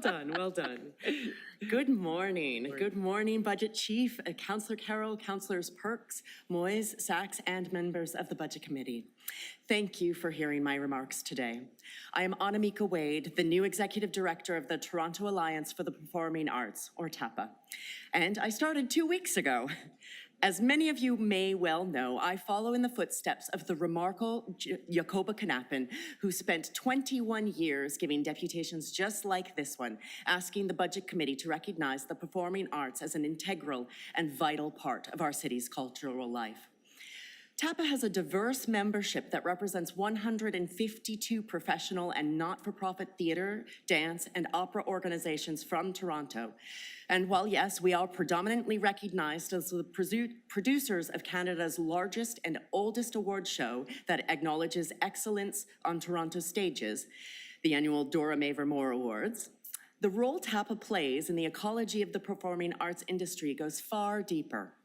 Well done, well done. Good morning. Good morning, Budget Chief, Councillor Carroll, Councillors Perks, Moyes, Sachs, and members of the Budget Committee. Thank you for hearing my remarks today. I am Annemieke Wade, the new Executive Director of the Toronto Alliance for the Performing Arts, or TAPA, and I started 2 weeks ago. As many of you may well know, I follow in the footsteps of the remarkable Jacoba Knappen, who spent 21 years giving deputations just like this one, asking the Budget Committee to recognize the performing arts as an integral and vital part of our city's cultural life. TAPA has a diverse membership that represents 152 professional and not-for-profit theatre, dance, and opera organizations from Toronto. And while, yes, we are predominantly recognized as the producers of Canada's largest and oldest award show that acknowledges excellence on Toronto stages, the annual Dora Mavor Moore Awards, the role TAPA plays in the ecology of the performing arts industry goes far deeper.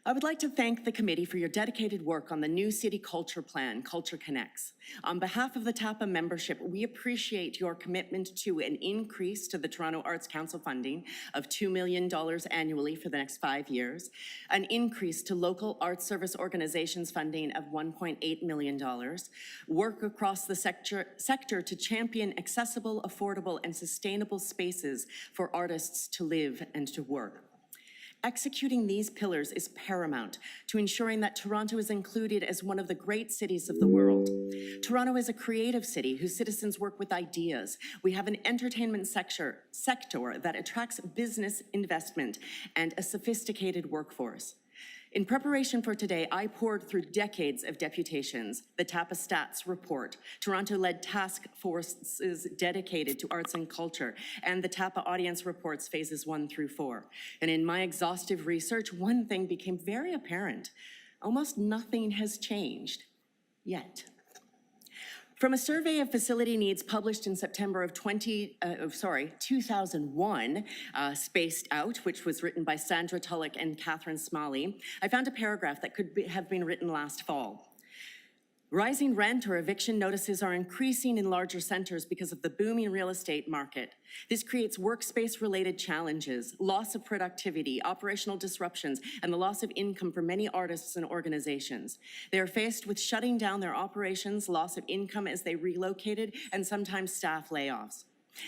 I would like to thank the committee for your dedicated work on the new city culture plan, Culture Connects. On behalf of the TAPA membership, we appreciate your commitment to an increase to the Toronto Arts Council funding of $2 million annually for the next 5 years, an increase to local arts service organizations funding of $1.8 million, work across the sector to champion accessible, affordable, and sustainable spaces for artists to live and to work. Executing these pillars is paramount to ensuring that Toronto is included as one of the great cities of the world. Toronto is a creative city whose citizens work with ideas. We have an entertainment sector that attracts business investment and a sophisticated workforce. In preparation for today, I pored through decades of deputations, the TAPA Stats report, Toronto-led task forces dedicated to arts and culture, and the TAPA audience reports phases 1 through 4. And in my exhaustive research, one thing became very apparent. Almost nothing has changed, yet. From a survey of facility needs published in September of 2001, Spaced Out, which was written by Sandra Tulloch and Catherine Smalley, I found a paragraph that could have been written last fall. Rising rent or eviction notices are increasing in larger centers because of the booming real estate market. This creates workspace-related challenges, loss of productivity, operational disruptions, and the loss of income for many artists and organizations. They are faced with shutting down their operations, loss of income as they relocated, and sometimes staff layoffs.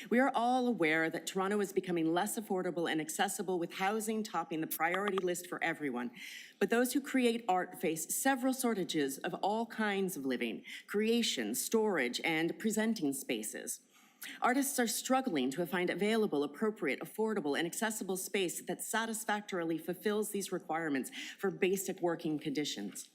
We are all aware that Toronto is becoming less affordable and accessible, with housing topping the priority list for everyone. But those who create art face several shortages of all kinds of living, creation, storage, and presenting spaces. Artists are struggling to find available, appropriate, affordable, and accessible space that satisfactorily fulfills these requirements for basic working conditions.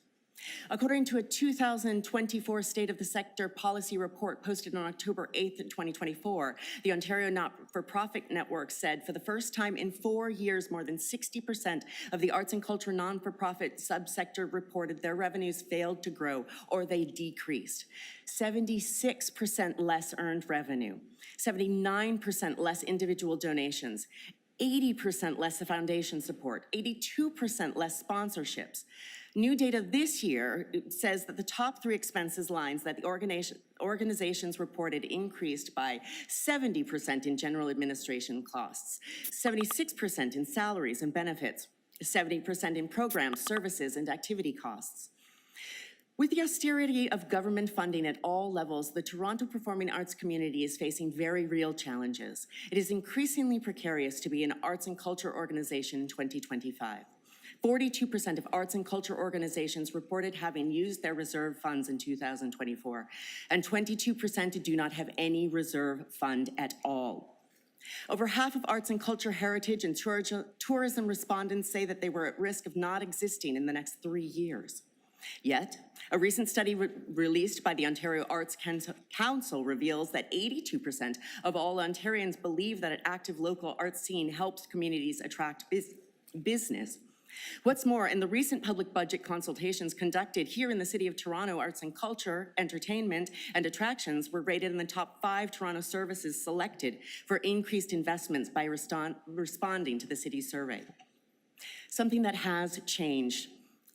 According to a 2024 State of the Sector policy report posted on October 8th, 2024, the Ontario Not-for-Profit Network said for the first time in 4 years, more than 60% of the arts and culture non-for-profit subsector reported their revenues failed to grow or they decreased. 76% less earned revenue, 79% less individual donations, 80% less foundation support, 82% less sponsorships. New data this year says that the top 3 expenses lines that the organizations reported increased by 70% in general administration costs, 76% in salaries and benefits, 70% in programs, services, and activity costs. With the austerity of government funding at all levels, the Toronto performing arts community is facing very real challenges. It is increasingly precarious to be an arts and culture organization in 2025. 42% of arts and culture organizations reported having used their reserve funds in 2024, and 22% do not have any reserve fund at all. Over half of arts and culture heritage and tourism respondents say that they were at risk of not existing in the next 3 years. Yet, a recent study released by the Ontario Arts Council reveals that 82% of all Ontarians believe that an active local arts scene helps communities attract business. What's more, in the recent public budget consultations conducted here in the City of Toronto, arts and culture, entertainment, and attractions were rated in the top 5 Toronto services selected for increased investments by responding to the city's survey. Something that has changed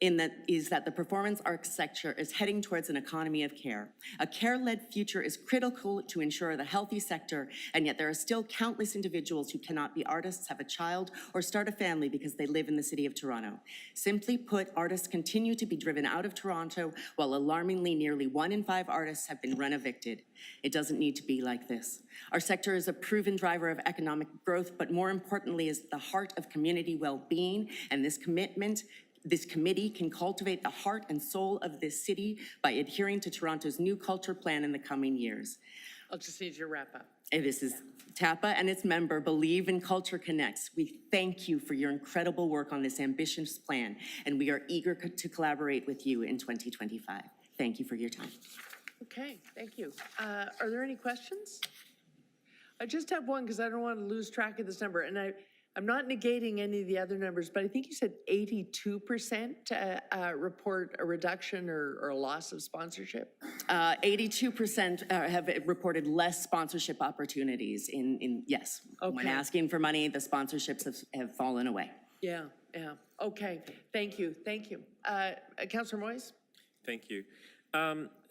that the performance arts sector is heading towards an economy of care. A care-led future is critical to ensure the healthy sector, and yet there are still countless individuals who cannot be artists, have a child, or start a family because they live in the city of Toronto. Simply put, artists continue to be driven out of Toronto, while alarmingly nearly 1 in 5 artists have been rent-evicted. It doesn't need to be like this. Our sector is a proven driver of economic growth, but more importantly is the heart of community well-being, and this committee can cultivate the heart and soul of this city by adhering to Toronto's new culture plan in the coming years. I'll just need you to wrap up. And this is TAPA and its member believe in Culture Connects. We thank you for your incredible work on this ambitious plan, and we are eager to collaborate with you in 2025. Thank you for your time. Okay, thank you. Are there any questions? I just have one because I don't want to lose track of this number, and I'm not negating any of the other numbers, but I think you said 82% report a reduction or a loss of sponsorship. 82% have reported less sponsorship opportunities yes. Okay. When asking for money, the sponsorships have fallen away. Yeah. Okay, thank you. Councillor Moyes? Thank you.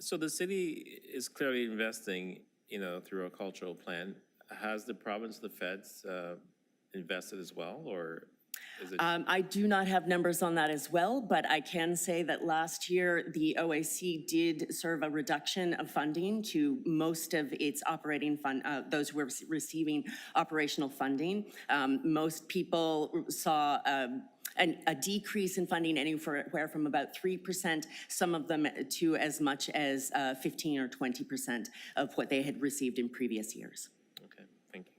So the city is clearly investing, through a cultural plan. Has the province, the feds, invested as well, or is it? I do not have numbers on that as well, but I can say that last year the OAC did serve a reduction of funding to most of its operating fund, those who were receiving operational funding. Most people saw a decrease in funding anywhere from about 3%, some of them to as much as 15 or 20% of what they had received in previous years. Okay, thank you.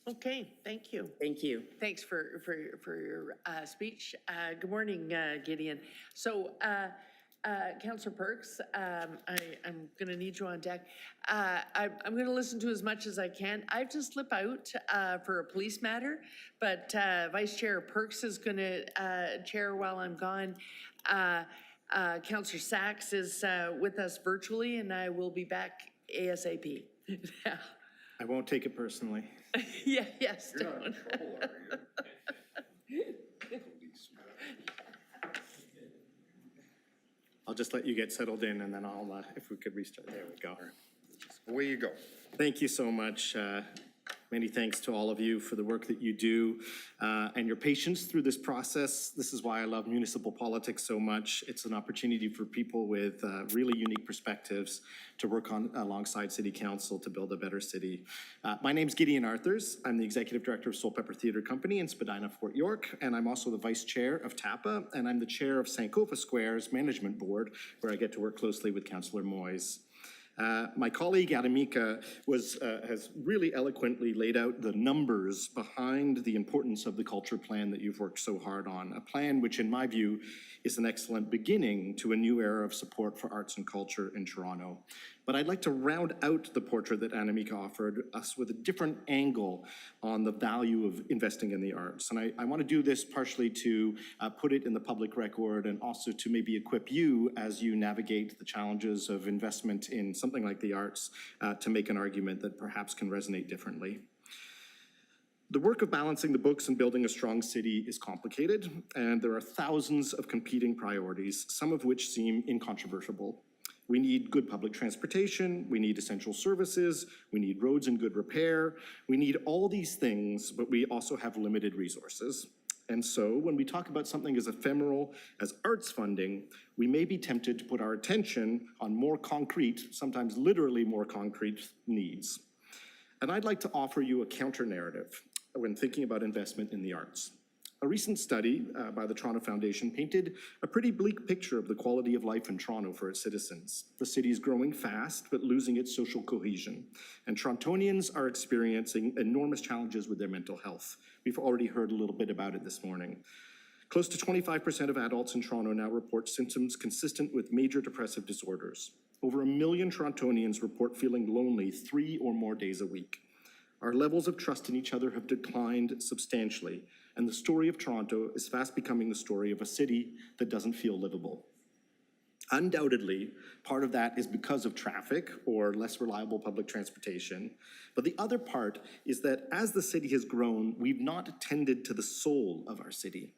Okay, thank you. Thank you. Thanks for your speech. Good morning, Gideon. So, Councillor Perks, I'm going to need you on deck. I'm going to listen to as much as I can. I have to slip out for a police matter, but Vice Chair Perks is going to chair while I'm gone. Councillor Sachs is with us virtually, and I will be back ASAP. I won't take it personally. Yes. You're not in trouble, are you? I'll just let you get settled in, and then I'll, if we could restart. There we go. Away you go. Thank you so much. Many thanks to all of you for the work that you do and your patience through this process. This is why I love municipal politics so much. It's an opportunity for people with really unique perspectives to work alongside City Council to build a better city. My name's Gideon Arthurs. I'm the Executive Director of Soulpepper Theatre Company in Spadina, Fort York, and I'm also the Vice Chair of TAPA, and I'm the Chair of Sankofa Square's Management Board, where I get to work closely with Councillor Moyes. My colleague annemieke has really eloquently laid out the numbers behind the importance of the culture plan that you've worked so hard on, a plan which in my view is an excellent beginning to a new era of support for arts and culture in Toronto. But I'd like to round out the portrait that annemieke offered us with a different angle on the value of investing in the arts. And I want to do this partially to put it in the public record and also to maybe equip you as you navigate the challenges of investment in something like the arts to make an argument that perhaps can resonate differently. The work of balancing the books and building a strong city is complicated, and there are thousands of competing priorities, some of which seem incontrovertible. We need good public transportation, we need essential services, we need roads in good repair, we need all these things, but we also have limited resources. And so when we talk about something as ephemeral as arts funding, we may be tempted to put our attention on more concrete, sometimes literally more concrete needs. And I'd like to offer you a counter-narrative when thinking about investment in the arts. A recent study by the Toronto Foundation painted a pretty bleak picture of the quality of life in Toronto for its citizens. The city is growing fast, but losing its social cohesion. And Torontonians are experiencing enormous challenges with their mental health. We've already heard a little bit about it this morning. Close to 25% of adults in Toronto now report symptoms consistent with major depressive disorders. Over 1 million Torontonians report feeling lonely 3 or more days a week. Our levels of trust in each other have declined substantially, and the story of Toronto is fast becoming the story of a city that doesn't feel livable. Undoubtedly, part of that is because of traffic or less reliable public transportation, but the other part is that as the city has grown, we've not tended to the soul of our city.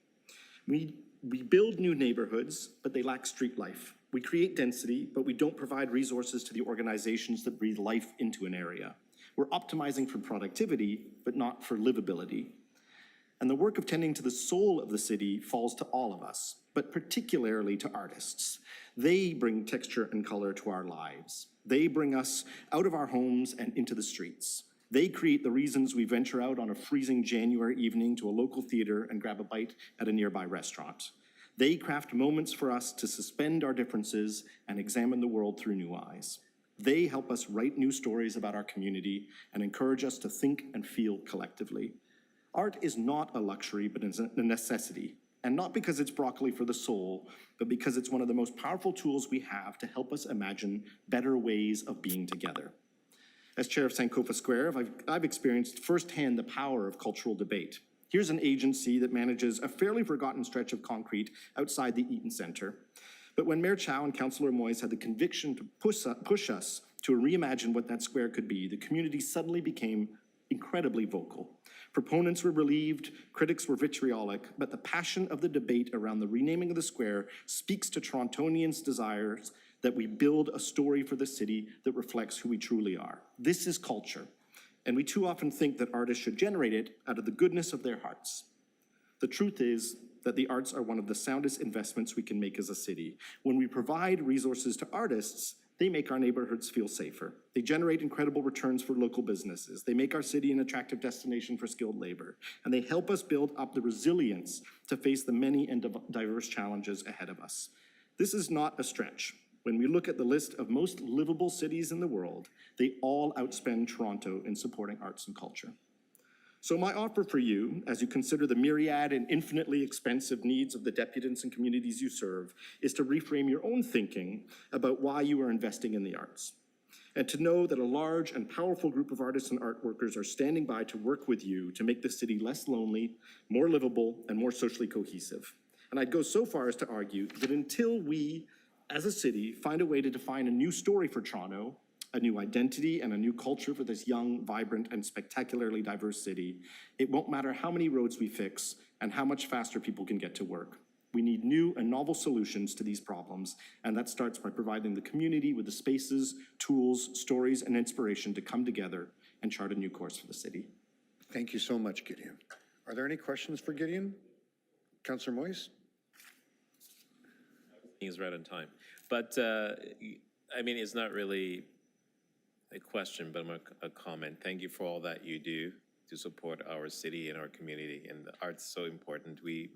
We We build new neighborhoods, but they lack street life. We create density, but we don't provide resources to the organizations that breathe life into an area. We're optimizing for productivity, but not for livability. And the work of tending to the soul of the city falls to all of us, but particularly to artists. They bring texture and color to our lives. They bring us out of our homes and into the streets. They create the reasons we venture out on a freezing January evening to a local theater and grab a bite at a nearby restaurant. They craft moments for us to suspend our differences and examine the world through new eyes. They help us write new stories about our community and encourage us to think and feel collectively. Art is not a luxury, but it's a necessity. And not because it's broccoli for the soul, but because it's one of the most powerful tools we have to help us imagine better ways of being together. As chair of Sankofa Square, I've experienced firsthand the power of cultural debate. Here's an agency that manages a fairly forgotten stretch of concrete outside the Eaton Centre. But when Mayor Chow and Councillor Moyes had the conviction to push us to reimagine what that square could be, the community suddenly became incredibly vocal. Proponents were relieved, critics were vitriolic, but the passion of the debate around the renaming of the square speaks to Torontonians' desires that we build a story for the city that reflects who we truly are. This is culture, and we too often think that artists should generate it out of the goodness of their hearts. The truth is that the arts are one of the soundest investments we can make as a city. When we provide resources to artists, they make our neighborhoods feel safer. They generate incredible returns for local businesses. They make our city an attractive destination for skilled labor. And they help us build up the resilience to face the many and diverse challenges ahead of us. This is not a stretch. When we look at the list of most livable cities in the world, they all outspend Toronto in supporting arts and culture. So my offer for you, as you consider the myriad and infinitely expensive needs of the deputants and communities you serve, is to reframe your own thinking about why you are investing in the arts. And to know that a large and powerful group of artists and art workers are standing by to work with you to make the city less lonely, more livable, and more socially cohesive. And I'd go so far as to argue that until we, as a city, find a way to define a new story for Toronto, a new identity and a new culture for this young, vibrant, and spectacularly diverse city, it won't matter how many roads we fix and how much faster people can get to work. We need new and novel solutions to these problems, and that starts by providing the community with the spaces, tools, stories, and inspiration to come together and chart a new course for the city. Thank you so much, Gideon. Are there any questions for Gideon? Councillor Moyes? He's right on time. But, I mean, it's not really a question, but a comment. Thank you for all that you do to support our city and our community. And the art's so important. We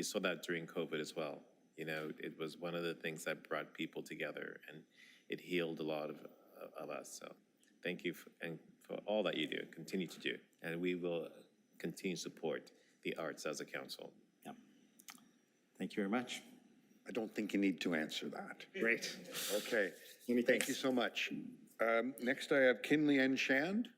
saw that during COVID as well. You know, it was one of the things that brought people together, and it healed a lot of us. So thank you for all that you do, continue to do. And we will continue to support the arts as a council. Yeah. Thank you very much. I don't think you need to answer that. Great. Okay, Many thank thanks. you so much. Next I have Kinley N. Shand.